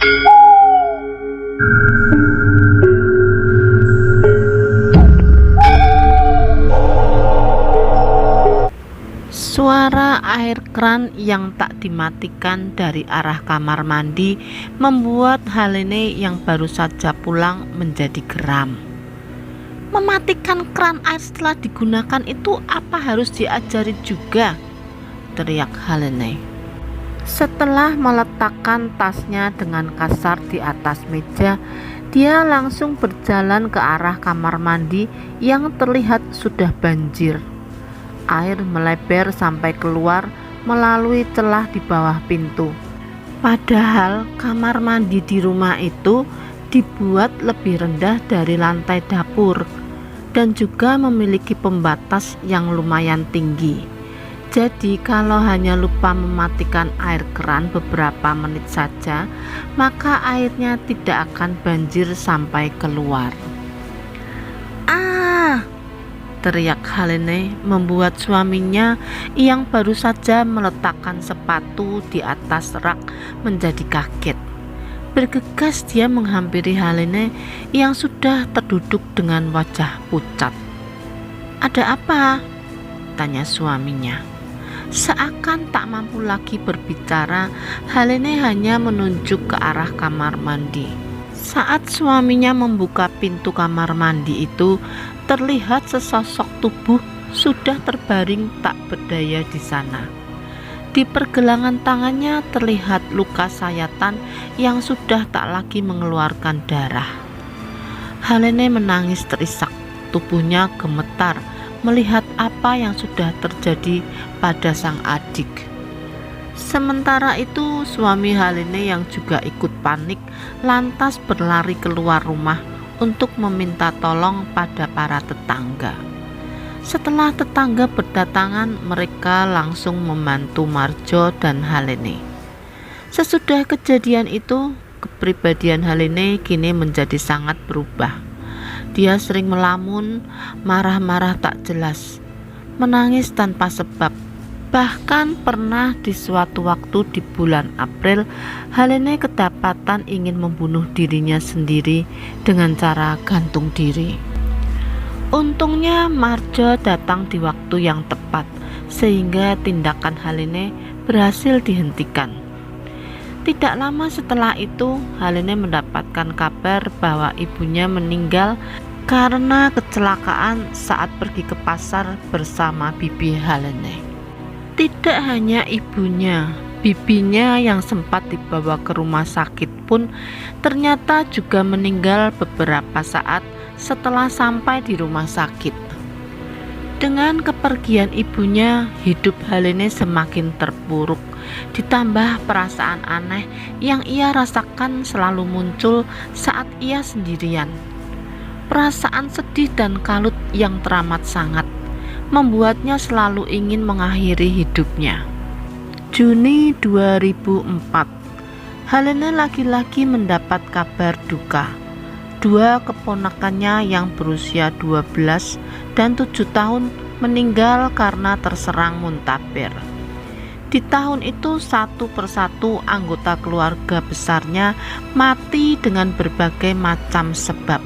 Suara air kran yang tak dimatikan dari arah kamar mandi membuat Helene yang baru saja pulang menjadi geram. Mematikan kran air setelah digunakan itu apa harus diajari juga? Teriak Helene. Setelah meletakkan tasnya dengan kasar di atas meja, dia langsung berjalan ke arah kamar mandi yang terlihat sudah banjir. Air melebar sampai keluar melalui celah di bawah pintu. Padahal kamar mandi di rumah itu dibuat lebih rendah dari lantai dapur dan juga memiliki pembatas yang lumayan tinggi. Jadi kalau hanya lupa mematikan air keran beberapa menit saja, maka airnya tidak akan banjir sampai keluar. Teriak Helene membuat suaminya yang baru saja meletakkan sepatu di atas rak menjadi kaget. Bergegas dia menghampiri Helene yang sudah terduduk dengan wajah pucat. "Ada apa?" tanya suaminya. Seakan tak mampu lagi berbicara, Helene hanya menunjuk ke arah kamar mandi. Saat suaminya membuka pintu kamar mandi itu, terlihat sesosok tubuh sudah terbaring tak berdaya di sana. Di pergelangan tangannya terlihat luka sayatan yang sudah tak lagi mengeluarkan darah. Helene menangis terisak, tubuhnya gemetar melihat apa yang sudah terjadi pada sang adik. Sementara itu suami Helene yang juga ikut panik lantas berlari keluar rumah untuk meminta tolong pada para tetangga. Setelah tetangga berdatangan, mereka langsung membantu Marjo dan Helene. Sesudah kejadian itu, kepribadian Helene kini menjadi sangat berubah. Dia sering melamun, marah-marah tak jelas, menangis tanpa sebab. Bahkan pernah di suatu waktu di bulan April, Helene kedapatan ingin membunuh dirinya sendiri dengan cara gantung diri. Untungnya Marjo datang di waktu yang tepat, sehingga tindakan Helene berhasil dihentikan. Tidak lama setelah itu, Helene mendapatkan kabar bahwa ibunya meninggal karena kecelakaan saat pergi ke pasar bersama bibi Helene. Tidak hanya ibunya, bibinya yang sempat dibawa ke rumah sakit pun ternyata juga meninggal beberapa saat setelah sampai di rumah sakit. Dengan kepergian ibunya, hidup Helene semakin terpuruk, ditambah perasaan aneh yang ia rasakan selalu muncul saat ia sendirian. Perasaan sedih dan kalut yang teramat sangat membuatnya selalu ingin mengakhiri hidupnya. Juni 2004, Helene lagi-lagi mendapat kabar duka. Dua keponakannya yang berusia 12 dan 7 tahun meninggal karena terserang muntaber. Di tahun itu satu persatu anggota keluarga besarnya mati dengan berbagai macam sebab.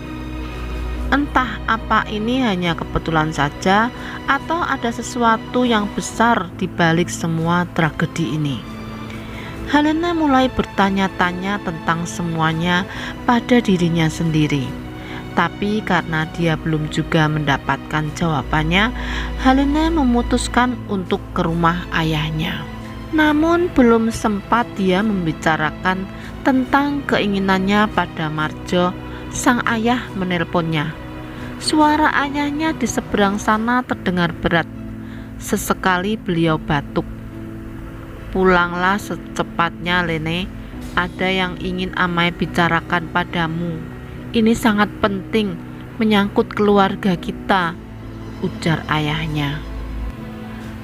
Entah apa ini hanya kebetulan saja atau ada sesuatu yang besar di balik semua tragedi ini. Helene mulai bertanya-tanya tentang semuanya pada dirinya sendiri. Tapi karena dia belum juga mendapatkan jawabannya, Helene memutuskan untuk ke rumah ayahnya. Namun belum sempat dia membicarakan tentang keinginannya pada Marjo, sang ayah menelponnya. Suara ayahnya di seberang sana terdengar berat. Sesekali beliau batuk. "Pulanglah secepatnya, Lene. Ada yang ingin Amai bicarakan padamu. Ini sangat penting, menyangkut keluarga kita," ujar ayahnya.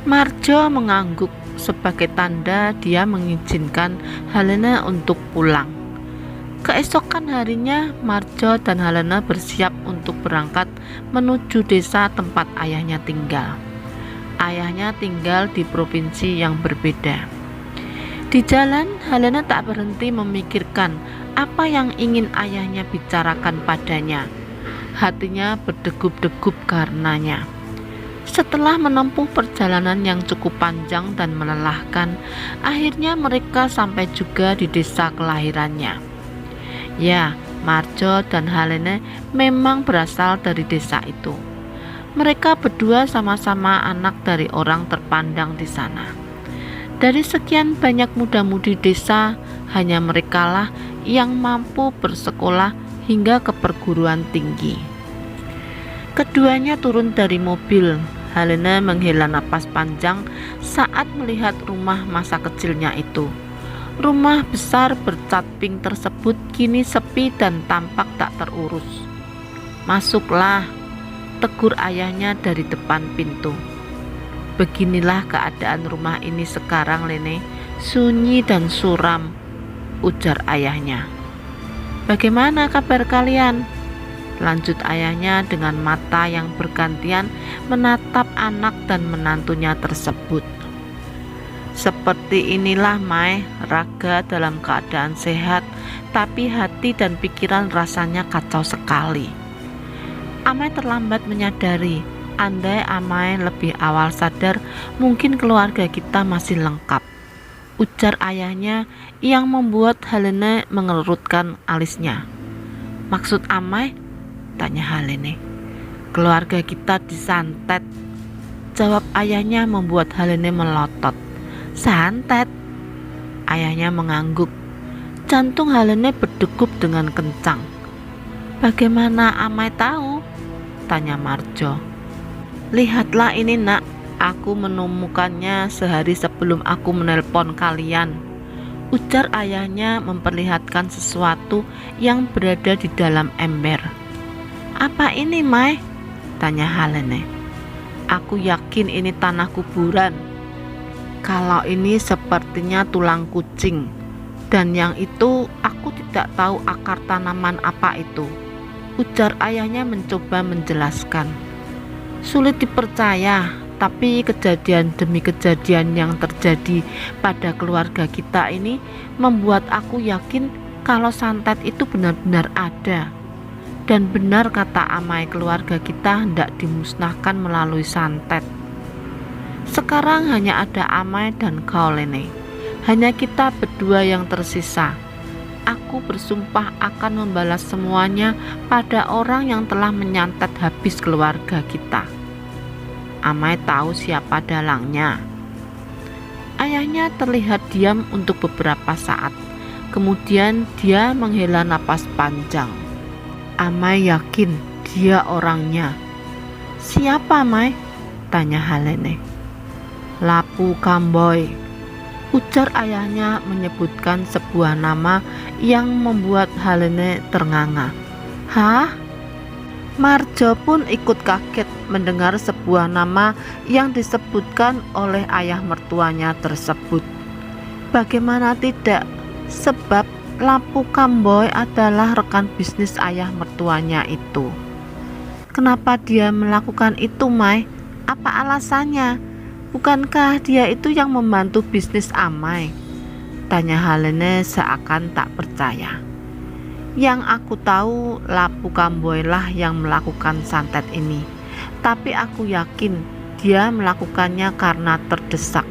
Marjo mengangguk sebagai tanda dia mengizinkan Helene untuk pulang. Keesokan harinya, Marjo dan Helene bersiap untuk berangkat menuju desa tempat ayahnya tinggal. Ayahnya tinggal di provinsi yang berbeda. Di jalan, Helena tak berhenti memikirkan apa yang ingin ayahnya bicarakan padanya. Hatinya berdegup-degup karenanya. Setelah menempuh perjalanan yang cukup panjang dan melelahkan, akhirnya mereka sampai juga di desa kelahirannya. Ya, Marjo dan Helena memang berasal dari desa itu. Mereka berdua sama-sama anak dari orang terpandang di sana. Dari sekian banyak muda-mudi desa, hanya merekalah yang mampu bersekolah hingga ke perguruan tinggi. Keduanya turun dari mobil. Helena menghela napas panjang saat melihat rumah masa kecilnya itu. Rumah besar bercat pink tersebut kini sepi dan tampak tak terurus. "Masuklah," tegur ayahnya dari depan pintu. "Beginilah keadaan rumah ini sekarang, Lene, sunyi dan suram," ujar ayahnya. "Bagaimana kabar kalian?" lanjut ayahnya dengan mata yang bergantian menatap anak dan menantunya tersebut. "Seperti inilah, Mai, raga dalam keadaan sehat, tapi hati dan pikiran rasanya kacau sekali." Amai terlambat menyadari. Andai Amai lebih awal sadar, mungkin keluarga kita masih lengkap, ujar ayahnya yang membuat Helena mengerutkan alisnya. "Maksud Amai?" tanya Helena. "Keluarga kita disantet," jawab ayahnya membuat Helena melotot. "Santet?" Ayahnya mengangguk. Jantung Helena berdegup dengan kencang. "Bagaimana Amai tahu?" tanya Marjo. "Lihatlah ini, Nak. Aku menemukannya sehari sebelum aku menelpon kalian," ujar ayahnya memperlihatkan sesuatu yang berada di dalam ember. "Apa ini, Mai?" tanya Helena. "Aku yakin ini tanah kuburan. Kalau ini sepertinya tulang kucing, dan yang itu aku tidak tahu akar tanaman apa itu," ujar ayahnya mencoba menjelaskan. Sulit dipercaya, tapi kejadian demi kejadian yang terjadi pada keluarga kita ini membuat aku yakin kalau santet itu benar-benar ada. Dan benar kata Amai, keluarga kita hendak dimusnahkan melalui santet. Sekarang hanya ada Amai dan kau, Lene. Hanya kita berdua yang tersisa. Aku bersumpah akan membalas semuanya pada orang yang telah menyantet habis keluarga kita. Amai tahu siapa dalangnya." Ayahnya terlihat diam untuk beberapa saat. Kemudian dia menghela napas panjang. "Amai yakin dia orangnya." "Siapa, Mai?" tanya Helena. "Lapu Kamboy," ujar ayahnya menyebutkan sebuah nama yang membuat Helena ternganga. "Hah?" Marjo pun ikut kaget mendengar sebuah nama yang disebutkan oleh ayah mertuanya tersebut. Bagaimana tidak, sebab Lapu Kamboy adalah rekan bisnis ayah mertuanya itu. "Kenapa dia melakukan itu, Mai? Apa alasannya? Bukankah dia itu yang membantu bisnis Amai?" tanya Helena seakan tak percaya. "Yang aku tahu Lapu Kamboy lah yang melakukan santet ini, tapi aku yakin dia melakukannya karena terdesak.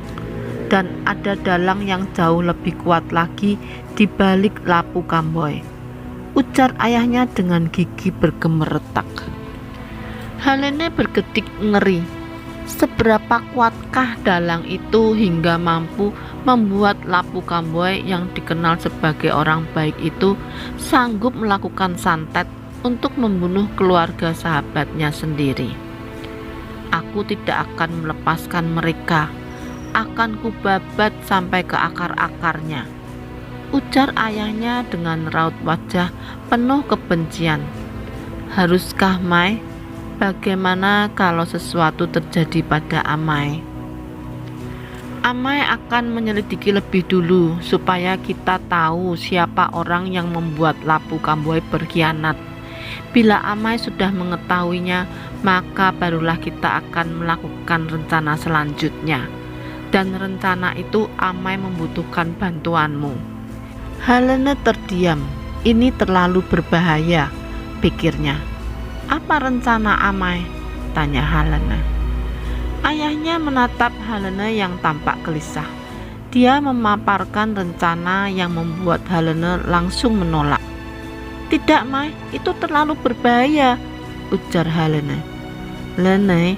Dan ada dalang yang jauh lebih kuat lagi di balik Lapu Kamboy," ujar ayahnya dengan gigi bergemeretak. Helena bergedik ngeri. Seberapa kuatkah dalang itu hingga mampu membuat Lapu Kamboy yang dikenal sebagai orang baik itu sanggup melakukan santet untuk membunuh keluarga sahabatnya sendiri? "Aku tidak akan melepaskan mereka. Akan kubabat sampai ke akar-akarnya," ujar ayahnya dengan raut wajah penuh kebencian. "Haruskah, Mai? Bagaimana kalau sesuatu terjadi pada Amai?" "Amai akan menyelidiki lebih dulu supaya kita tahu siapa orang yang membuat Lapu Kamboy berkhianat. Bila Amai sudah mengetahuinya, maka barulah kita akan melakukan rencana selanjutnya," dan rencana itu Amai membutuhkan bantuanmu. Helene terdiam. Ini terlalu berbahaya, pikirnya. Apa rencana Amai? Tanya Helene. Ayahnya menatap Helene yang tampak gelisah. Dia memaparkan rencana yang membuat Helene langsung menolak. Tidak, Mai, itu terlalu berbahaya, ujar Helene. Lene,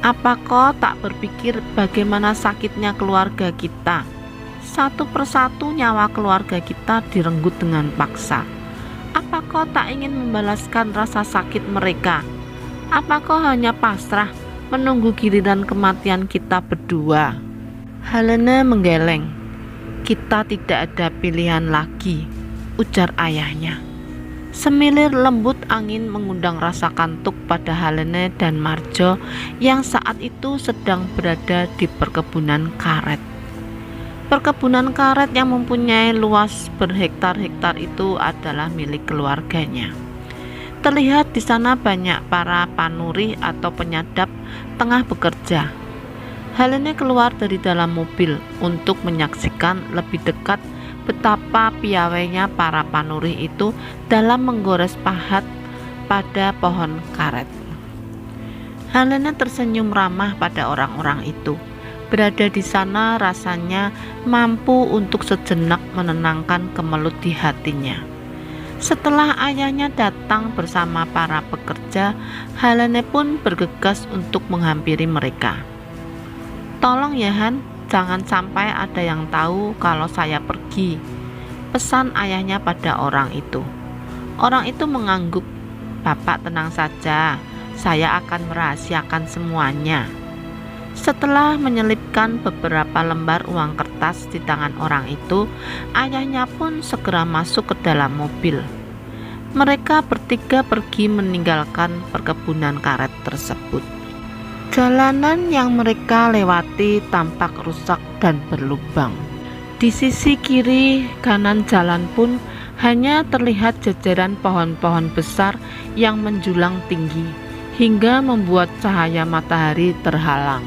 apa kau tak berpikir bagaimana sakitnya keluarga kita? Satu persatu nyawa keluarga kita direnggut dengan paksa. Apa kau tak ingin membalaskan rasa sakit mereka? Apa kau hanya pasrah menunggu giliran kematian kita berdua? Helene menggeleng. Kita tidak ada pilihan lagi, ujar ayahnya. Semilir lembut angin mengundang rasa kantuk pada Helene dan Marjo yang saat itu sedang berada di perkebunan karet. Perkebunan karet yang mempunyai luas berhektar-hektar itu adalah milik keluarganya. Terlihat di sana banyak para panuri atau penyadap tengah bekerja. Helene keluar dari dalam mobil untuk menyaksikan lebih dekat betapa piawainya para panuri itu dalam menggores pahat pada pohon karet. Helene tersenyum ramah pada orang-orang itu. Berada di sana rasanya mampu untuk sejenak menenangkan kemelut di hatinya. Setelah ayahnya datang bersama para pekerja, Helene pun bergegas untuk menghampiri mereka. Tolong ya Han, jangan sampai ada yang tahu kalau saya pergi, pesan ayahnya pada orang itu. Orang itu mengangguk. Bapak tenang saja, saya akan merahasiakan semuanya. Setelah menyelipkan beberapa lembar uang kertas di tangan orang itu, ayahnya pun segera masuk ke dalam mobil. Mereka bertiga pergi meninggalkan perkebunan karet tersebut. Jalanan yang mereka lewati tampak rusak dan berlubang. Di sisi kiri kanan jalan pun hanya terlihat jajaran pohon-pohon besar yang menjulang tinggi hingga membuat cahaya matahari terhalang.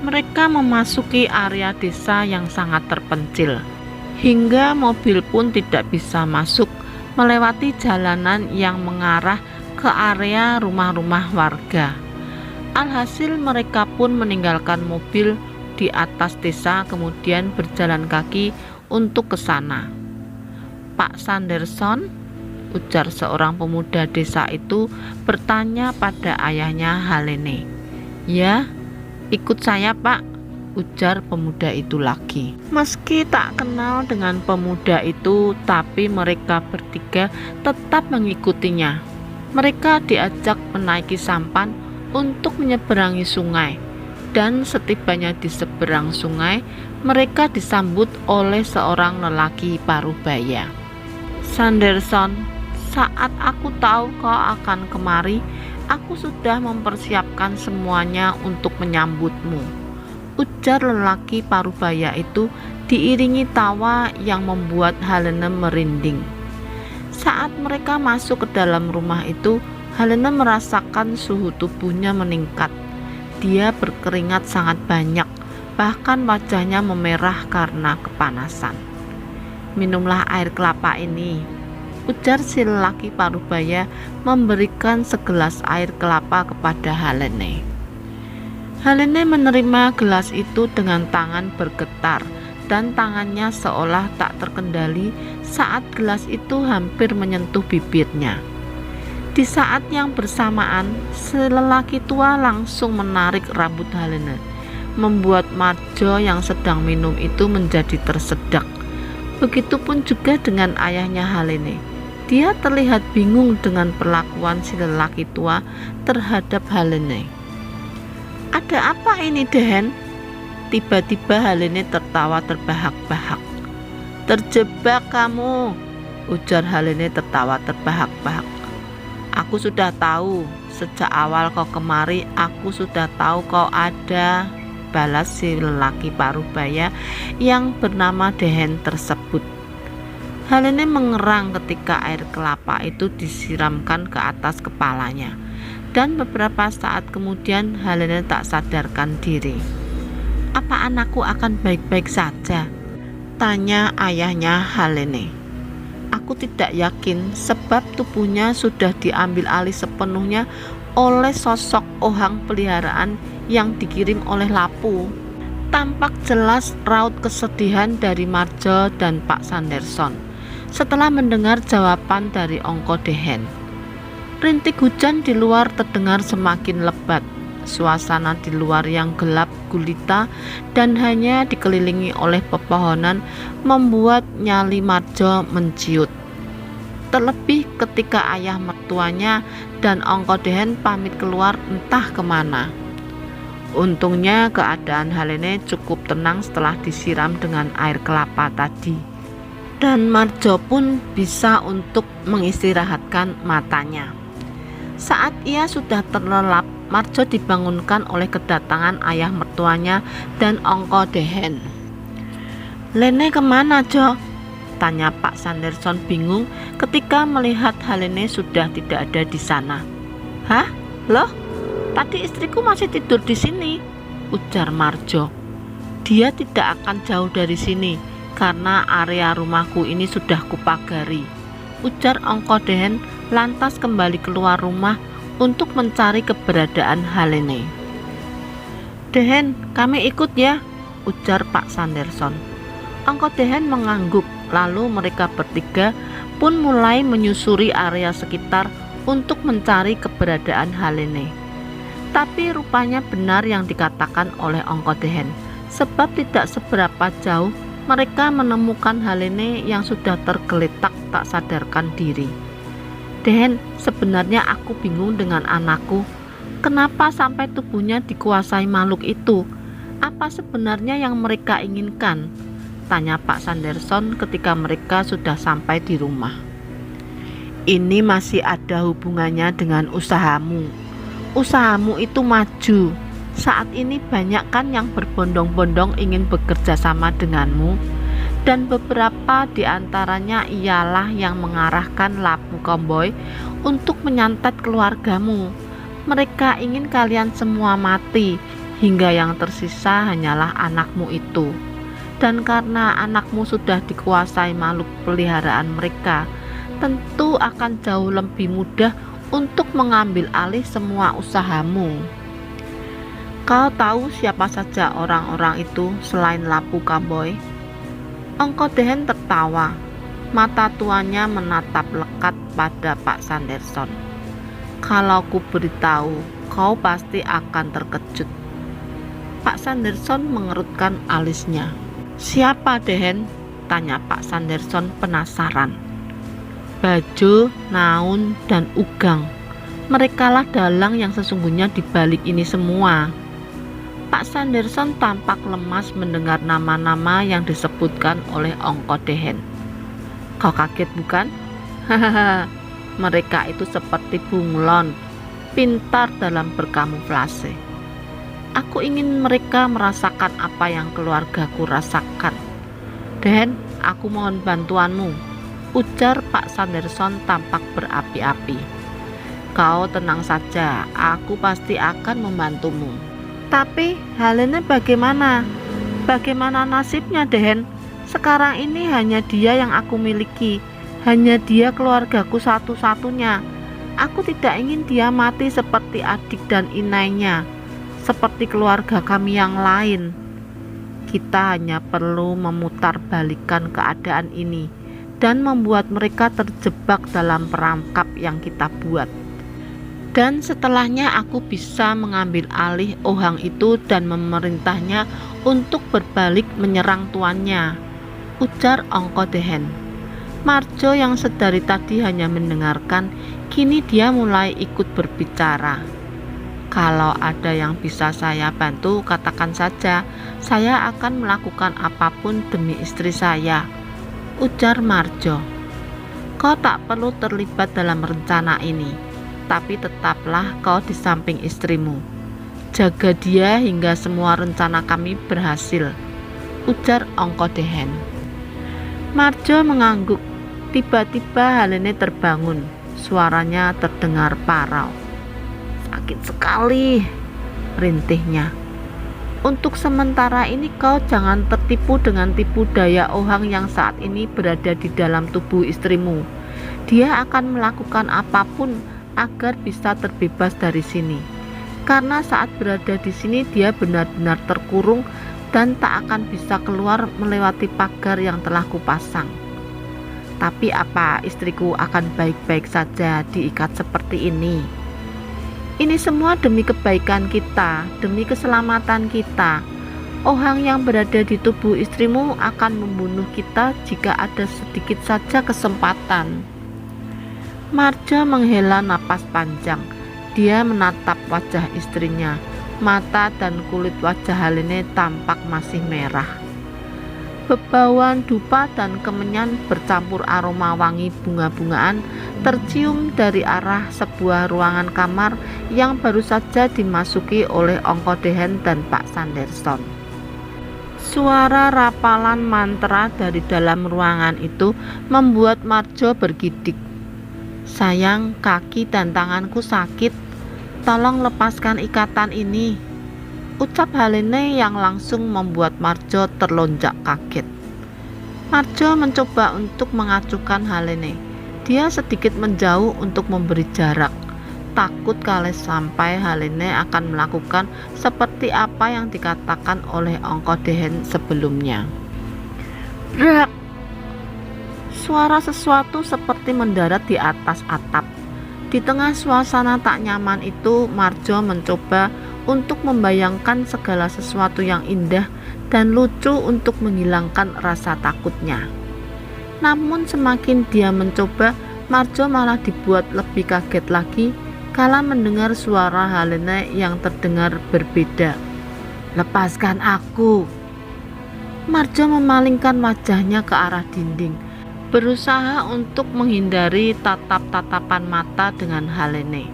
Mereka memasuki area desa yang sangat terpencil, hingga mobil pun tidak bisa masuk melewati jalanan yang mengarah ke area rumah-rumah warga. Alhasil mereka pun meninggalkan mobil di atas desa kemudian berjalan kaki untuk ke sana. Pak Sanderson, ujar seorang pemuda desa itu bertanya pada ayahnya Helene. Ya, ikut saya Pak, ujar pemuda itu lagi. Meski tak kenal dengan pemuda itu, tapi mereka bertiga tetap mengikutinya. Mereka diajak menaiki sampan untuk menyeberangi sungai, dan setibanya di seberang sungai, mereka disambut oleh seorang lelaki parubaya. Sanderson, saat aku tahu kau akan kemari, aku sudah mempersiapkan semuanya untuk menyambutmu, ujar lelaki parubaya itu diiringi tawa yang membuat Helene merinding. Saat mereka masuk ke dalam rumah itu, Helene merasakan suhu tubuhnya meningkat. Dia berkeringat sangat banyak, bahkan wajahnya memerah karena kepanasan. Minumlah air kelapa ini, ujar si lelaki parubaya memberikan segelas air kelapa kepada Helene. Helene menerima gelas itu dengan tangan bergetar dan tangannya seolah tak terkendali saat gelas itu hampir menyentuh bibirnya. Di saat yang bersamaan, si lelaki tua langsung menarik rambut Helene, membuat Marjo yang sedang minum itu menjadi tersedak. Begitupun juga dengan ayahnya Helene. Dia terlihat bingung dengan perlakuan si lelaki tua terhadap Helene. Ada apa ini, Den? Tiba-tiba Helene tertawa terbahak-bahak. Terjebak kamu, ujar Helene tertawa terbahak-bahak. Aku sudah tahu, sejak awal kau kemari aku sudah tahu kau ada, balas si lelaki parubaya yang bernama Dehen tersebut. Helene mengerang ketika air kelapa itu disiramkan ke atas kepalanya, dan beberapa saat kemudian Helene tak sadarkan diri. Apa anakku akan baik-baik saja? Tanya ayahnya Helene. Aku tidak yakin sebab tubuhnya sudah diambil alih sepenuhnya oleh sosok ohang peliharaan yang dikirim oleh Lapu. Tampak jelas raut kesedihan dari Marjo dan Pak Sanderson setelah mendengar jawaban dari Ongko Dehen. Rintik hujan di luar terdengar semakin lebat. Suasana di luar yang gelap gulita dan hanya dikelilingi oleh pepohonan membuat nyali Marjo menciut. Terlebih ketika ayah mertuanya dan Ongko Dehen pamit keluar entah kemana. Untungnya keadaan Helene cukup tenang setelah disiram dengan air kelapa tadi, dan Marjo pun bisa untuk mengistirahatkan matanya. Saat ia sudah terlelap, Marjo dibangunkan oleh kedatangan ayah mertuanya dan Ongko Dehen. "Lene kemana, Jo?" tanya Pak Sanderson bingung ketika melihat Helene sudah tidak ada di sana. "Hah? Loh? Tadi istriku masih tidur di sini," ujar Marjo. "Dia tidak akan jauh dari sini karena area rumahku ini sudah kupagari," ujar Ongko Dehen lantas kembali keluar rumah untuk mencari keberadaan Helene. "Dehen, kami ikut ya," ujar Pak Sanderson. Ongko Dehen mengangguk, lalu mereka bertiga pun mulai menyusuri area sekitar untuk mencari keberadaan Helene. Tapi rupanya benar yang dikatakan oleh Ongko Dehen, sebab tidak seberapa jauh mereka menemukan Helene yang sudah tergeletak tak sadarkan diri. "Dehen, sebenarnya aku bingung dengan anakku. Kenapa sampai tubuhnya dikuasai makhluk itu? Apa sebenarnya yang mereka inginkan?" tanya Pak Sanderson ketika mereka sudah sampai di rumah. "Ini masih ada hubungannya dengan usahamu. Usahamu itu maju. Saat ini banyak kan yang berbondong-bondong ingin bekerja sama denganmu, dan beberapa di antaranya ialah yang mengarahkan Lapu Komboy untuk menyantet keluargamu. Mereka ingin kalian semua mati, hingga yang tersisa hanyalah anakmu itu. Dan karena anakmu sudah dikuasai makhluk peliharaan mereka, tentu akan jauh lebih mudah untuk mengambil alih semua usahamu. Kau tahu siapa saja orang-orang itu selain Lapu Komboy?" Ongko Dehen tertawa. Mata tuanya menatap lekat pada Pak Sanderson. "Kalau ku beritahu, kau pasti akan terkejut." Pak Sanderson mengerutkan alisnya. "Siapa, Dehen?" tanya Pak Sanderson penasaran. "Bajo, Naun, dan Ugang. Merekalah dalang yang sesungguhnya di balik ini semua." Pak Sanderson tampak lemas mendengar nama-nama yang disebutkan oleh Ongko Dehen. "Kau kaget bukan? Hahaha, mereka itu seperti bunglon, pintar dalam berkamuflase. Aku ingin mereka merasakan apa yang keluargaku rasakan. Den, aku mohon bantuanmu," ujar Pak Sanderson tampak berapi-api. "Kau tenang saja, aku pasti akan membantumu." "Tapi Helene bagaimana? Bagaimana nasibnya, Den? Sekarang ini hanya dia yang aku miliki. Hanya dia keluargaku satu-satunya. Aku tidak ingin dia mati seperti adik dan inainya, seperti keluarga kami yang lain. Kita hanya perlu memutarbalikkan keadaan ini dan membuat mereka terjebak dalam perangkap yang kita buat. Dan setelahnya aku bisa mengambil alih ohang itu dan memerintahnya untuk berbalik menyerang tuannya," ujar Ongko Dehen. Marjo yang sedari tadi hanya mendengarkan, kini dia mulai ikut berbicara. "Kalau ada yang bisa saya bantu, katakan saja. Saya akan melakukan apapun demi istri saya," ujar Marjo. "Kau tak perlu terlibat dalam rencana ini, tapi tetaplah kau di samping istrimu. Jaga dia hingga semua rencana kami berhasil," ujar Ongko Dehen. Marjo mengangguk. Tiba-tiba Helene terbangun. Suaranya terdengar parau. "Sakit sekali," rintihnya. Untuk sementara ini kau jangan tertipu dengan tipu daya Ohang yang saat ini berada di dalam tubuh istrimu. Dia akan melakukan apapun agar bisa terbebas dari sini. Karena saat berada di sini dia benar-benar terkurung dan tak akan bisa keluar melewati pagar yang telah kupasang. Tapi apa istriku akan baik-baik saja diikat seperti ini? Ini semua demi kebaikan kita, demi keselamatan kita. Ohang yang berada di tubuh istrimu akan membunuh kita jika ada sedikit saja kesempatan. Marjo menghela napas panjang. Dia menatap wajah istrinya. Mata dan kulit wajah Helene tampak masih merah. Bebauan dupa dan kemenyan bercampur aroma wangi bunga-bungaan tercium dari arah sebuah ruangan kamar yang baru saja dimasuki oleh Ongko Dehen dan Pak Sanderson. Suara rapalan mantra dari dalam ruangan itu membuat Marjo bergidik. Sayang, kaki dan tanganku sakit. Tolong lepaskan ikatan ini, ucap Helene yang langsung membuat Marjo terlonjak kaget. Marjo mencoba untuk mengacuhkan Helene. Dia sedikit menjauh untuk memberi jarak. Takut kalau sampai Helene akan melakukan seperti apa yang dikatakan oleh Ongko Dehen sebelumnya. Brak! Suara sesuatu seperti mendarat di atas atap. Di tengah suasana tak nyaman itu, Marjo mencoba untuk membayangkan segala sesuatu yang indah dan lucu untuk menghilangkan rasa takutnya. Namun semakin dia mencoba, Marjo malah dibuat lebih kaget lagi kala mendengar suara Helene yang terdengar berbeda. Lepaskan aku! Marjo memalingkan wajahnya ke arah dinding, berusaha untuk menghindari tatap-tatapan mata dengan Helene.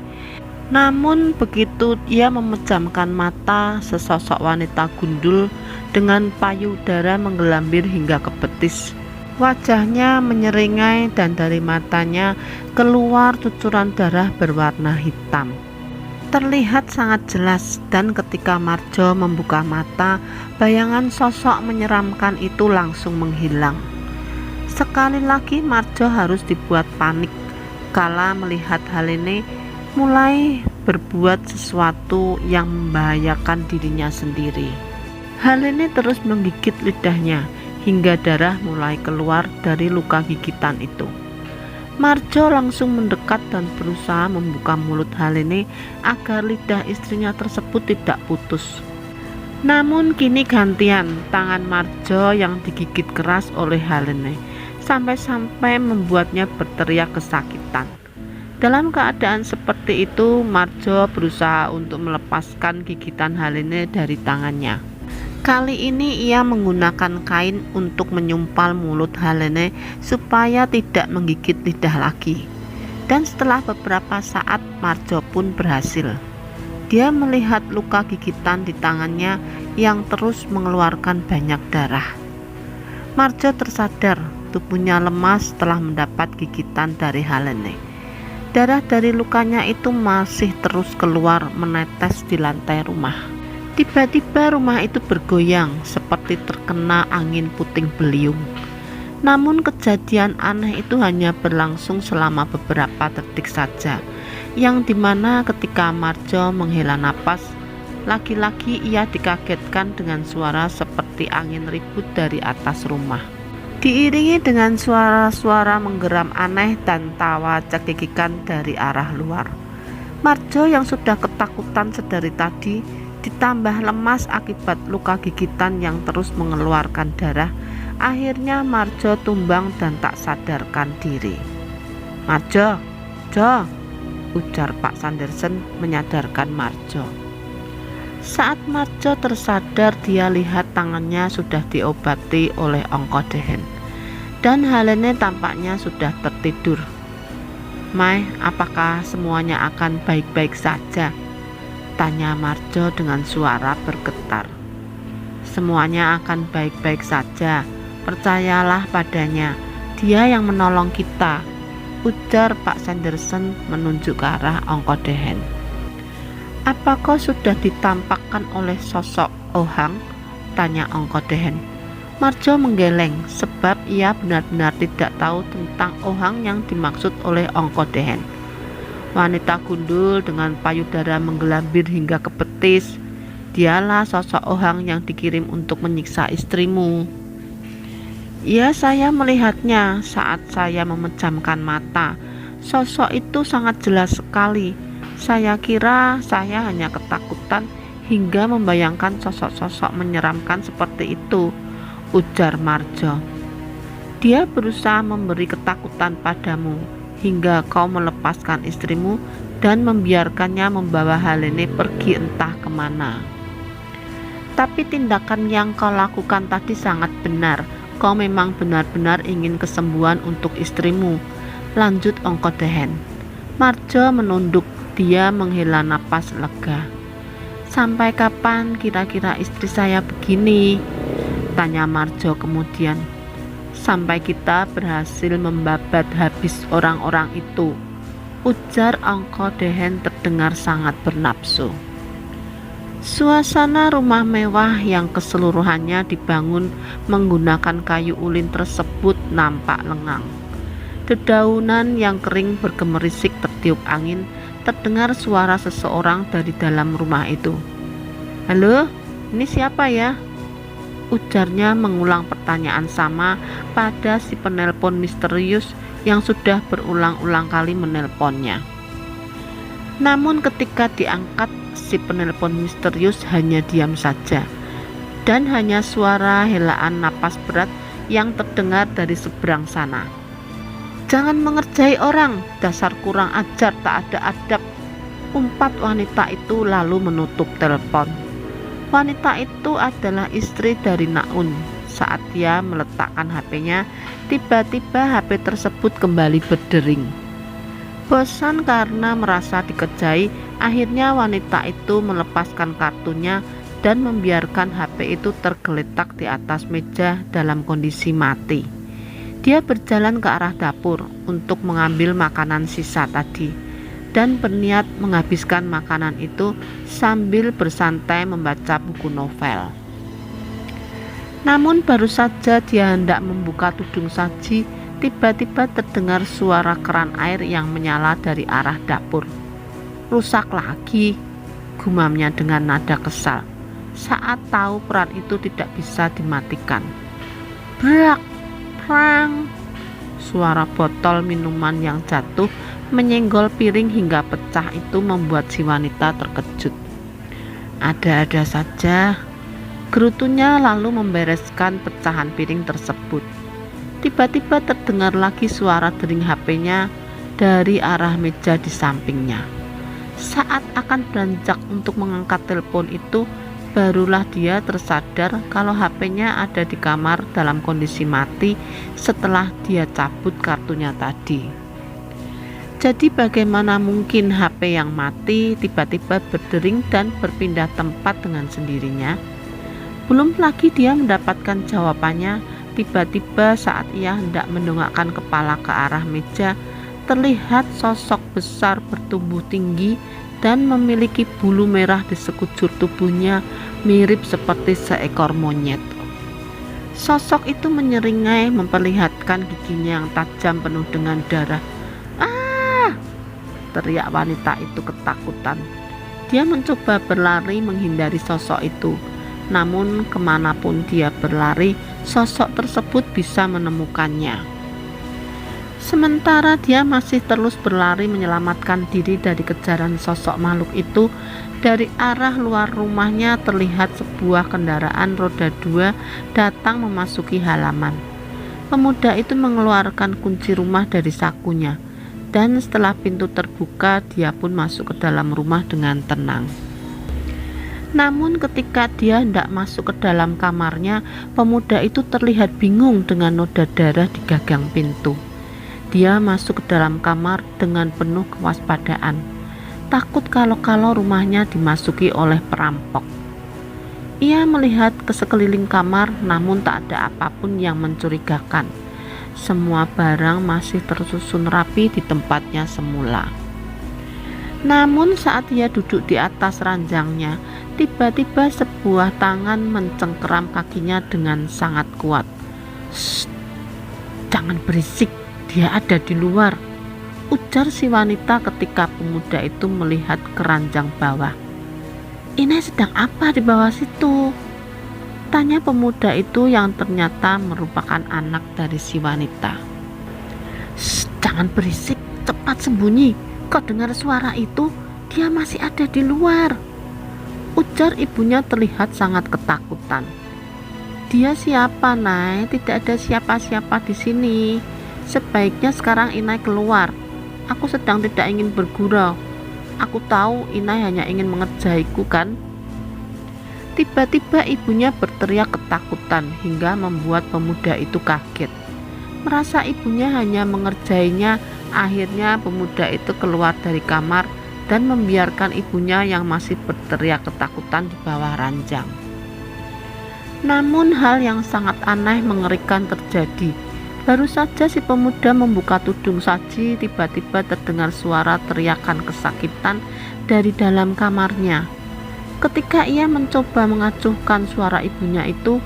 Namun begitu ia memejamkan mata, sesosok wanita gundul dengan payudara menggelambir hingga ke betis. Wajahnya menyeringai dan dari matanya keluar cucuran darah berwarna hitam. Terlihat sangat jelas, dan ketika Marjo membuka mata, bayangan sosok menyeramkan itu langsung menghilang. Sekali lagi Marjo harus dibuat panik kala melihat Helene mulai berbuat sesuatu yang membahayakan dirinya sendiri. Helene terus menggigit lidahnya hingga darah mulai keluar dari luka gigitan itu. Marjo langsung mendekat dan berusaha membuka mulut Helene agar lidah istrinya tersebut tidak putus. Namun kini gantian tangan Marjo yang digigit keras oleh Helene, sampai-sampai membuatnya berteriak kesakitan. Dalam keadaan seperti itu, Marjo berusaha untuk melepaskan gigitan Helene dari tangannya. Kali ini ia menggunakan kain untuk menyumpal mulut Helene supaya tidak menggigit lidah lagi. Dan setelah beberapa saat, Marjo pun berhasil. Dia melihat luka gigitan di tangannya yang terus mengeluarkan banyak darah. Marjo tersadar, tubuhnya lemas setelah mendapat gigitan dari Helene. Darah dari lukanya itu masih terus keluar menetes di lantai rumah. Tiba-tiba rumah itu bergoyang seperti terkena angin puting beliung. Namun kejadian aneh itu hanya berlangsung selama beberapa detik saja, yang dimana ketika Marjo menghela napas, lagi-lagi ia dikagetkan dengan suara seperti angin ribut dari atas rumah. Diiringi dengan suara-suara menggeram aneh dan tawa cekikikan dari arah luar. Marjo yang sudah ketakutan sedari tadi, ditambah lemas akibat luka gigitan yang terus mengeluarkan darah, akhirnya Marjo tumbang dan tak sadarkan diri. Marjo, Jo, ujar Pak Sanderson menyadarkan Marjo. Saat Marjo tersadar, dia lihat tangannya sudah diobati oleh Ongko Dehen, dan Helene tampaknya sudah tertidur. Mai, apakah semuanya akan baik-baik saja? Tanya Marjo dengan suara bergetar. Semuanya akan baik-baik saja, percayalah padanya, dia yang menolong kita, ujar Pak Sanderson menunjuk ke arah Ongko Dehen. Apakah sudah ditampakkan oleh sosok Ohang?" tanya Ongkodehen. Marjo menggeleng sebab ia benar-benar tidak tahu tentang Ohang yang dimaksud oleh Ongkodehen. Wanita gundul dengan payudara menggelambir hingga ke betis. "Dialah sosok Ohang yang dikirim untuk menyiksa istrimu." "Ya, saya melihatnya saat saya memejamkan mata. Sosok itu sangat jelas sekali. Saya kira saya hanya ketakutan hingga membayangkan sosok-sosok menyeramkan seperti itu," ujar Marjo. "Dia berusaha memberi ketakutan padamu hingga kau melepaskan istrimu dan membiarkannya membawa Helene pergi entah kemana. Tapi tindakan yang kau lakukan tadi sangat benar. Kau memang benar-benar ingin kesembuhan untuk istrimu," lanjut Ongkodehen. Marjo menunduk. Dia menghela napas lega. "Sampai kapan kira-kira istri saya begini?" tanya Marjo kemudian. "Sampai kita berhasil membabat habis orang-orang itu," ujar Ongkodehen terdengar sangat bernafsu. Suasana rumah mewah yang keseluruhannya dibangun menggunakan kayu ulin tersebut nampak lengang. Dedaunan yang kering bergemerisik tertiup angin. Terdengar suara seseorang dari dalam rumah itu. "Halo, ini siapa ya?" ujarnya mengulang pertanyaan sama pada si penelpon misterius yang sudah berulang-ulang kali menelponnya. Namun ketika diangkat, si penelpon misterius hanya diam saja, dan hanya suara helaan napas berat yang terdengar dari seberang sana. "Jangan mengerjai orang, dasar kurang ajar tak ada adab," umpat wanita itu lalu menutup telepon. Wanita itu adalah istri dari Naun. Saat dia meletakkan HP-nya, tiba-tiba HP tersebut kembali berdering. Bosan karena merasa dikejai, akhirnya wanita itu melepaskan kartunya dan membiarkan HP itu tergeletak di atas meja dalam kondisi mati. Dia berjalan ke arah dapur untuk mengambil makanan sisa tadi dan berniat menghabiskan makanan itu sambil bersantai membaca buku novel. Namun baru saja dia hendak membuka tudung saji, tiba-tiba terdengar suara keran air yang menyala dari arah dapur. "Rusak lagi," gumamnya dengan nada kesal saat tahu keran itu tidak bisa dimatikan. "Brak! Prang!" Suara botol minuman yang jatuh menyenggol piring hingga pecah itu membuat si wanita terkejut. "Ada-ada saja," gerutunya lalu membereskan pecahan piring tersebut. Tiba-tiba terdengar lagi suara dering HP-nya dari arah meja di sampingnya. Saat akan beranjak untuk mengangkat telepon itu, barulah dia tersadar kalau HP-nya ada di kamar dalam kondisi mati setelah dia cabut kartunya tadi. Jadi bagaimana mungkin HP yang mati tiba-tiba berdering dan berpindah tempat dengan sendirinya? Belum lagi dia mendapatkan jawabannya, tiba-tiba saat ia hendak mendongakkan kepala ke arah meja, terlihat sosok besar bertumbuh tinggi dan memiliki bulu merah di sekujur tubuhnya, mirip seperti seekor monyet. Sosok itu menyeringai memperlihatkan giginya yang tajam penuh dengan darah. "Ah!" teriak wanita itu ketakutan. Dia mencoba berlari menghindari sosok itu. Namun kemanapun dia berlari, sosok tersebut bisa menemukannya. Sementara dia masih terus berlari menyelamatkan diri dari kejaran sosok makhluk itu, dari arah luar rumahnya terlihat sebuah kendaraan roda 2 datang memasuki halaman. Pemuda itu mengeluarkan kunci rumah dari sakunya, dan setelah pintu terbuka, dia pun masuk ke dalam rumah dengan tenang. Namun ketika dia hendak masuk ke dalam kamarnya, pemuda itu terlihat bingung dengan noda darah di gagang pintu. Dia masuk ke dalam kamar dengan penuh kewaspadaan, takut kalau-kalau rumahnya dimasuki oleh perampok. Ia melihat ke sekeliling kamar, namun tak ada apapun yang mencurigakan. Semua barang masih tersusun rapi di tempatnya semula. Namun saat ia duduk di atas ranjangnya, Tiba-tiba sebuah tangan mencengkeram kakinya dengan sangat kuat. "Shh, jangan berisik, dia ada di luar," ujar si wanita ketika pemuda itu melihat keranjang bawah. "Ini sedang apa di bawah situ?" tanya pemuda itu yang ternyata merupakan anak dari si wanita. "Shh, jangan berisik, cepat sembunyi. Kau dengar suara itu? Dia masih ada di luar," ujar ibunya terlihat sangat ketakutan. "Dia siapa, Nay? Tidak ada siapa-siapa di sini. Sebaiknya sekarang Inai keluar. Aku sedang tidak ingin bergurau. Aku tahu Inai hanya ingin mengerjaiku, kan?" Tiba-tiba ibunya berteriak ketakutan hingga membuat pemuda itu kaget. Merasa ibunya hanya mengerjainya, akhirnya pemuda itu keluar dari kamar dan membiarkan ibunya yang masih berteriak ketakutan di bawah ranjang. Namun hal yang sangat aneh mengerikan terjadi. Baru saja si pemuda membuka tudung saji, tiba-tiba terdengar suara teriakan kesakitan dari dalam kamarnya. Ketika ia mencoba mengacuhkan suara ibunya itu,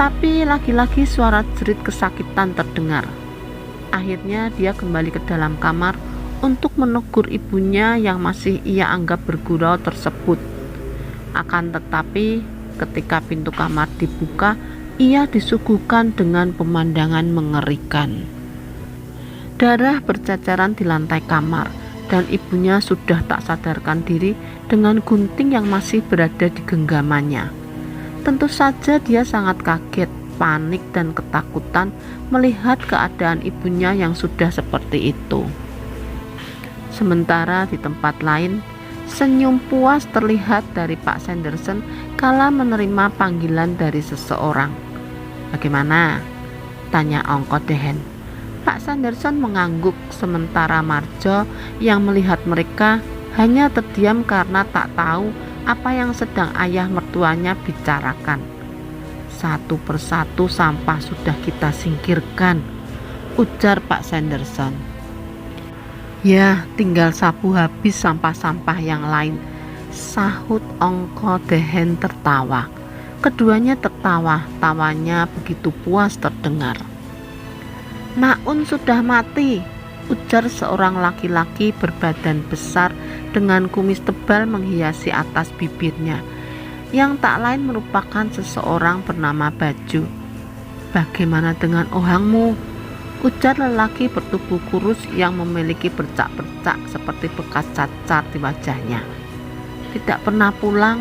tapi lagi-lagi suara jerit kesakitan terdengar. Akhirnya dia kembali ke dalam kamar untuk menegur ibunya yang masih ia anggap bergurau tersebut. Akan tetapi ketika pintu kamar dibuka, ia disuguhkan dengan pemandangan mengerikan. Darah berceceran di lantai kamar dan ibunya sudah tak sadarkan diri dengan gunting yang masih berada di genggamannya. Tentu saja dia sangat kaget, panik dan ketakutan melihat keadaan ibunya yang sudah seperti itu. Sementara di tempat lain, senyum puas terlihat dari Pak Sanderson kala menerima panggilan dari seseorang. "Bagaimana?" tanya Ongko Dehen. Pak Sanderson mengangguk, sementara Marjo yang melihat mereka hanya terdiam karena tak tahu apa yang sedang ayah mertuanya bicarakan. "Satu persatu sampah sudah kita singkirkan," ujar Pak Sanderson. "Ya, tinggal sapu habis sampah-sampah yang lain," sahut Ongko Dehen tertawa. Keduanya tertawa, tawanya begitu puas terdengar. "Naun sudah mati," ujar seorang laki-laki berbadan besar dengan kumis tebal menghiasi atas bibirnya, yang tak lain merupakan seseorang bernama Baju. "Bagaimana dengan ohangmu?" ujar lelaki bertubuh kurus yang memiliki bercak-bercak seperti bekas cacar di wajahnya. "Tidak pernah pulang.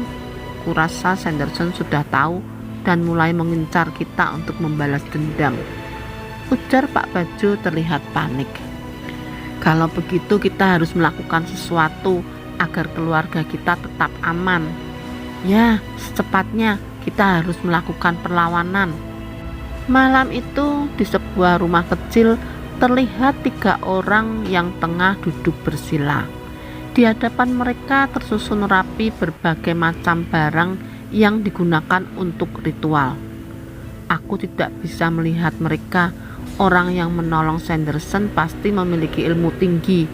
Kurasa Sanderson sudah tahu dan mulai mengincar kita untuk membalas dendam," ujar Pak Baju terlihat panik. "Kalau begitu kita harus melakukan sesuatu agar keluarga kita tetap aman. Ya, secepatnya kita harus melakukan perlawanan." Malam itu di sebuah rumah kecil terlihat 3 orang yang tengah duduk bersila. Di hadapan mereka tersusun rapi berbagai macam barang yang digunakan untuk ritual. Aku tidak bisa melihat mereka. Orang yang menolong Sanderson pasti memiliki ilmu tinggi.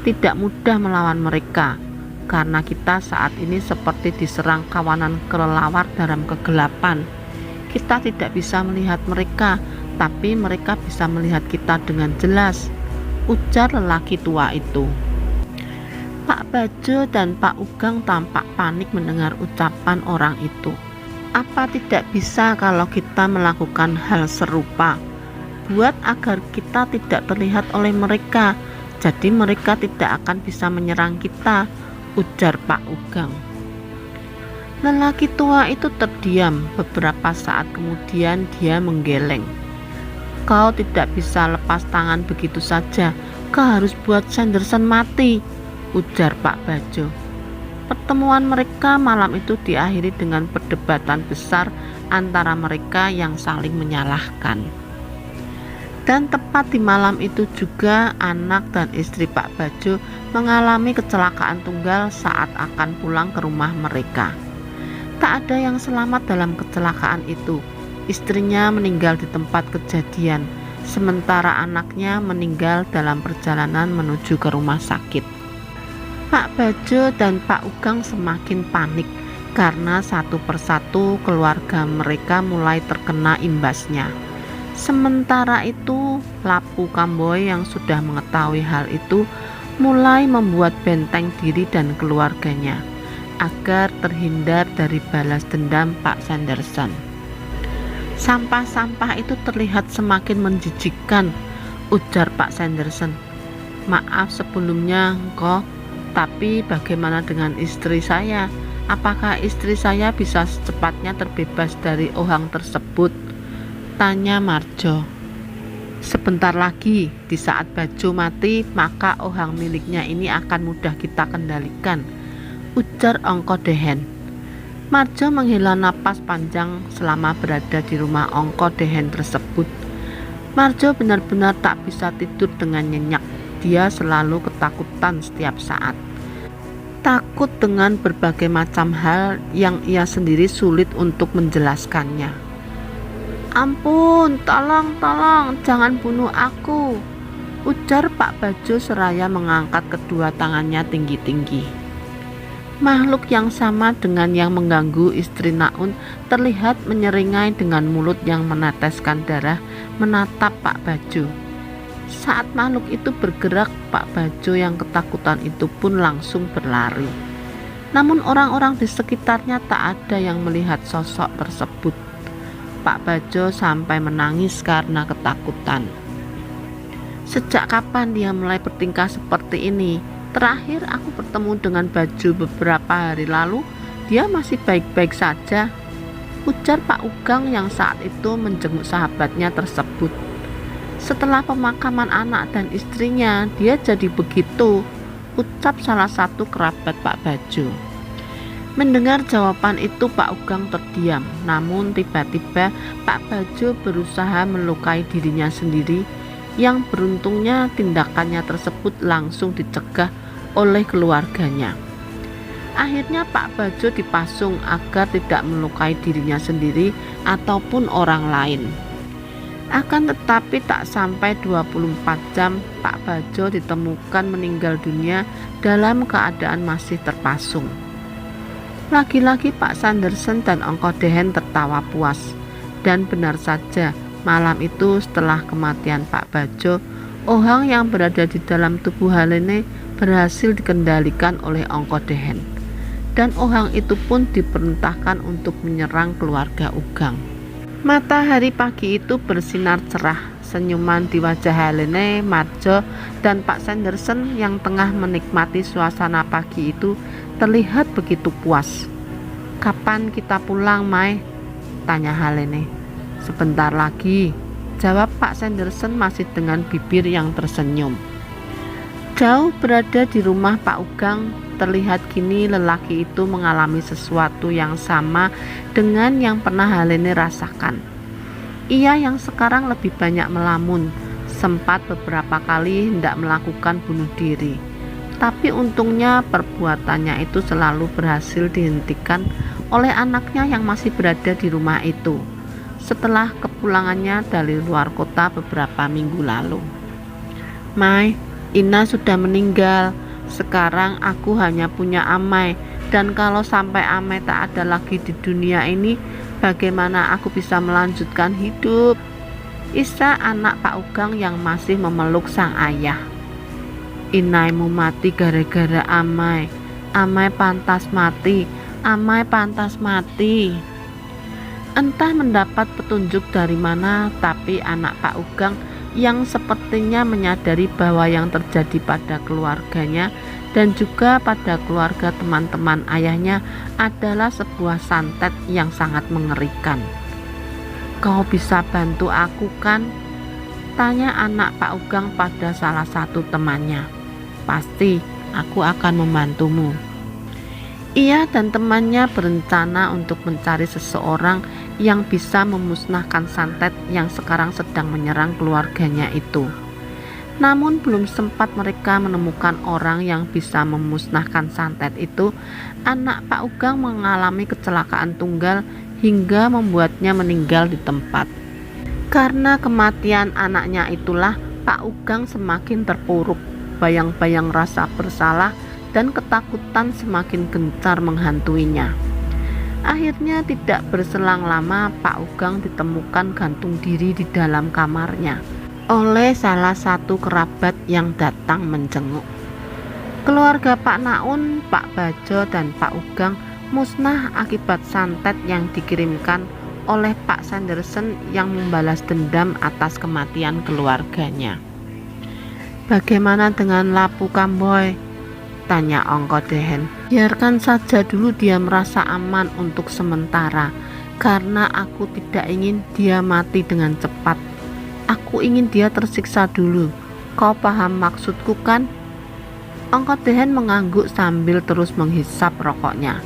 Tidak mudah melawan mereka, karena kita saat ini seperti diserang kawanan kelelawar dalam kegelapan. Kita tidak bisa melihat mereka, tapi mereka bisa melihat kita dengan jelas, ujar lelaki tua itu. Pak Bajo dan Pak Ugeng tampak panik mendengar ucapan orang itu. Apa tidak bisa kalau kita melakukan hal serupa? Buat agar kita tidak terlihat oleh mereka, jadi mereka tidak akan bisa menyerang kita, ujar Pak Ugeng. Lelaki tua itu terdiam. Beberapa saat kemudian dia menggeleng. "Kau tidak bisa lepas tangan begitu saja. Kau harus buat Sanderson mati," ujar Pak Bajo. Pertemuan mereka malam itu diakhiri dengan perdebatan besar antara mereka yang saling menyalahkan. Dan tepat di malam itu juga anak dan istri Pak Bajo mengalami kecelakaan tunggal saat akan pulang ke rumah mereka. Tak ada yang selamat dalam kecelakaan itu. Istrinya meninggal di tempat kejadian, sementara anaknya meninggal dalam perjalanan menuju ke rumah sakit. Pak Bajo dan Pak Ugeng semakin panik. karena satu persatu keluarga mereka mulai terkena imbasnya. Sementara itu, Lapu Kamboy yang sudah mengetahui hal itu mulai membuat benteng diri dan keluarganya agar terhindar dari balas dendam Pak Sanderson. Sampah-sampah itu terlihat semakin menjijikkan, ujar Pak Sanderson. Maaf sebelumnya, Ngko, tapi bagaimana dengan istri saya? Apakah istri saya bisa secepatnya terbebas dari ohang tersebut? Tanya Marjo. Sebentar lagi, di saat Bajo mati, maka ohang miliknya ini akan mudah kita kendalikan, ujar Ongko Dehen. Marjo menghela napas panjang selama berada di rumah Ongko Dehen tersebut. Marjo benar-benar tak bisa tidur dengan nyenyak. Dia selalu ketakutan setiap saat. Takut dengan berbagai macam hal yang ia sendiri sulit untuk menjelaskannya. Ampun, tolong, jangan bunuh aku, ujar Pak Bajo seraya mengangkat kedua tangannya tinggi-tinggi. Makhluk yang sama dengan yang mengganggu istri Naun terlihat menyeringai dengan mulut yang meneteskan darah menatap Pak Bajo. Saat makhluk itu bergerak, Pak Bajo yang ketakutan itu pun langsung berlari. Namun orang-orang di sekitarnya tak ada yang melihat sosok tersebut. Pak Bajo sampai menangis karena ketakutan. Sejak kapan dia mulai bertingkah seperti ini? Terakhir aku bertemu dengan Bajo beberapa hari lalu, dia masih baik-baik saja, ujar Pak Ugang yang saat itu menjenguk sahabatnya tersebut. Setelah pemakaman anak dan istrinya, dia jadi begitu, ucap salah satu kerabat Pak Bajo. Mendengar jawaban itu Pak Ugang terdiam, namun tiba-tiba Pak Bajo berusaha melukai dirinya sendiri, yang beruntungnya tindakannya tersebut langsung dicegah oleh keluarganya. Akhirnya Pak Bajo dipasung agar tidak melukai dirinya sendiri ataupun orang lain. Akan tetapi tak sampai 24 jam Pak Bajo ditemukan meninggal dunia dalam keadaan masih terpasung. Lagi-lagi Pak Sanderson dan Ongko Dehen tertawa puas. Dan benar saja, malam itu setelah kematian Pak Bajo, ohang yang berada di dalam tubuh Halene berhasil dikendalikan oleh Ongko Dehen. Dan ohang itu pun diperintahkan untuk menyerang keluarga Ugang. Matahari pagi itu bersinar cerah. Senyuman di wajah Halene, Marjo, dan Pak Sanderson yang tengah menikmati suasana pagi itu terlihat begitu puas. Kapan kita pulang, Mai? Tanya Halene. Sebentar lagi, jawab Pak Sanderson masih dengan bibir yang tersenyum. Jauh berada di rumah Pak Ugang, terlihat kini lelaki itu mengalami sesuatu yang sama dengan yang pernah Halene rasakan. Ia yang sekarang lebih banyak melamun, sempat beberapa kali hendak melakukan bunuh diri. Tapi untungnya perbuatannya itu selalu berhasil dihentikan oleh anaknya yang masih berada di rumah itu setelah kepulangannya dari luar kota beberapa minggu lalu. Mai, Ina sudah meninggal. Sekarang aku hanya punya Amai, dan kalau sampai Amai tak ada lagi di dunia ini, bagaimana aku bisa melanjutkan hidup? Isa, anak Pak Ugang yang masih memeluk sang ayah. Inaimu mati gara-gara Amai. Amai pantas mati. Amai pantas mati. Entah mendapat petunjuk dari mana, tapi anak Pak Ugang yang sepertinya menyadari bahwa yang terjadi pada keluarganya dan juga pada keluarga teman-teman ayahnya adalah sebuah santet yang sangat mengerikan. Kau bisa bantu aku kan? Tanya anak Pak Ugang pada salah satu temannya. Pasti, aku akan membantumu. Ia dan temannya berencana untuk mencari seseorang yang bisa memusnahkan santet yang sekarang sedang menyerang keluarganya itu. Namun belum sempat mereka menemukan orang yang bisa memusnahkan santet itu, anak Pak Ugang mengalami kecelakaan tunggal hingga membuatnya meninggal di tempat. Karena kematian anaknya itulah Pak Ugang semakin terpuruk. Bayang-bayang rasa bersalah dan ketakutan semakin gencar menghantuinya. Akhirnya tidak berselang lama Pak Ugang ditemukan gantung diri di dalam kamarnya oleh salah satu kerabat yang datang menjenguk. Keluarga Pak Naun, Pak Bajo, dan Pak Ugang musnah akibat santet yang dikirimkan oleh Pak Sanderson yang membalas dendam atas kematian keluarganya. "Bagaimana dengan Lapu Kamboy?" tanya Ongko Dehen. "Biarkan saja dulu dia merasa aman untuk sementara, karena aku tidak ingin dia mati dengan cepat. Aku ingin dia tersiksa dulu. Kau paham maksudku kan?" Ongko Dehen mengangguk sambil terus menghisap rokoknya.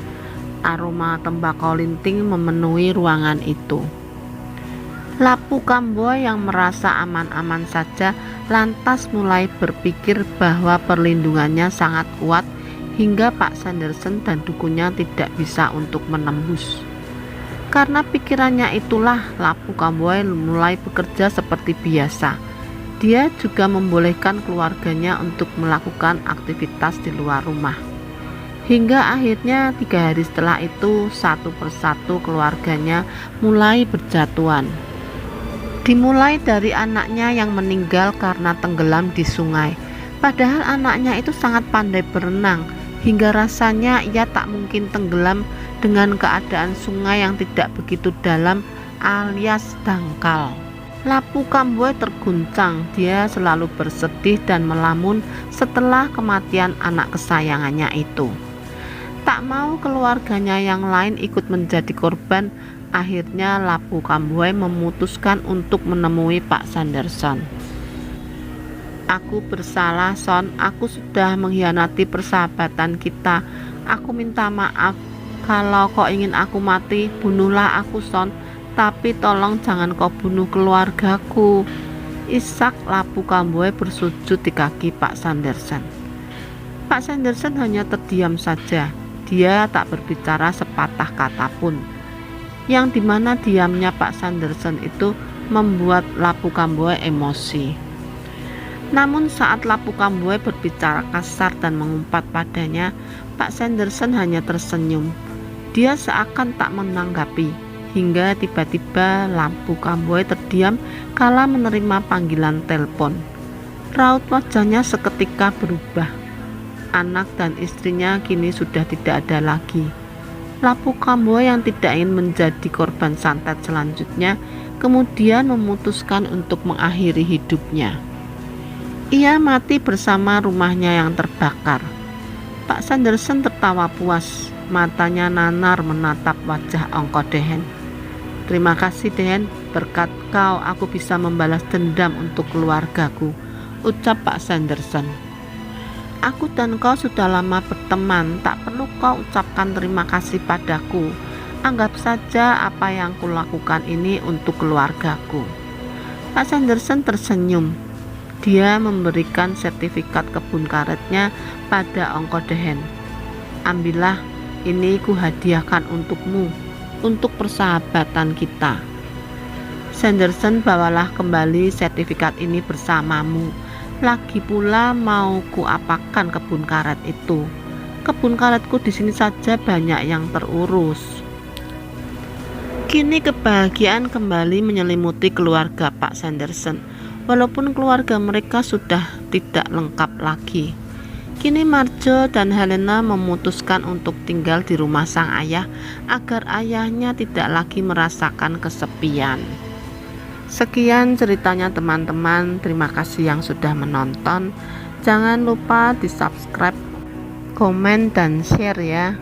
Aroma tembakau linting memenuhi ruangan itu. Lapu Kamboy yang merasa aman-aman saja lantas mulai berpikir bahwa perlindungannya sangat kuat hingga Pak Sanderson dan dukunya tidak bisa untuk menembus. Karena pikirannya itulah Lapu Kamboy mulai bekerja seperti biasa. Dia juga membolehkan keluarganya untuk melakukan aktivitas di luar rumah. Hingga akhirnya 3 hari setelah itu satu persatu keluarganya mulai berjatuhan. Dimulai dari anaknya yang meninggal karena tenggelam di sungai. Padahal anaknya itu sangat pandai berenang, hingga rasanya ia tak mungkin tenggelam dengan keadaan sungai yang tidak begitu dalam alias dangkal. Lapu Kamboy terguncang, dia selalu bersedih dan melamun setelah kematian anak kesayangannya itu. Tak mau keluarganya yang lain ikut menjadi korban, akhirnya Lapu Kamboy memutuskan untuk menemui Pak Sanderson. "Aku bersalah, Son. Aku sudah mengkhianati persahabatan kita. Aku minta maaf. Kalau kau ingin aku mati, bunuhlah aku, Son. Tapi tolong jangan kau bunuh keluargaku." Isak Lapu Kamboy bersujud di kaki Pak Sanderson. Pak Sanderson hanya terdiam saja. Dia tak berbicara sepatah kata pun. Yang dimana diamnya Pak Sanderson itu membuat Lapu Kamboy emosi. Namun saat Lapu Kamboy berbicara kasar dan mengumpat padanya, Pak Sanderson hanya tersenyum. Dia seakan tak menanggapi, hingga tiba-tiba Lapu Kamboy terdiam kala menerima panggilan telepon. Raut wajahnya seketika berubah. Anak dan istrinya kini sudah tidak ada lagi. Lapu Kamboy yang tidak ingin menjadi korban santet selanjutnya kemudian memutuskan untuk mengakhiri hidupnya. Ia mati bersama rumahnya yang terbakar. Pak Sanderson tertawa puas, matanya nanar menatap wajah Ongko Dehen. "Terima kasih, Dehen, berkat kau aku bisa membalas dendam untuk keluargaku," ucap Pak Sanderson. "Aku dan kau sudah lama berteman, tak perlu kau ucapkan terima kasih padaku. Anggap saja apa yang kulakukan ini untuk keluargaku." Pak Sanderson tersenyum. Dia memberikan sertifikat kebun karetnya pada Ongko Dehen. "Ambillah, ini ku hadiahkan untukmu, untuk persahabatan kita." "Sanderson, bawalah kembali sertifikat ini bersamamu. Lagi pula mau ku apakan kebun karet itu? Kebun karetku di sini saja banyak yang terurus." Kini kebahagiaan kembali menyelimuti keluarga Pak Sanderson, walaupun keluarga mereka sudah tidak lengkap lagi. Kini Marjo dan Helena memutuskan untuk tinggal di rumah sang ayah agar ayahnya tidak lagi merasakan kesepian. Sekian ceritanya teman-teman, terima kasih yang sudah menonton. Jangan lupa di subscribe, komen, dan share ya.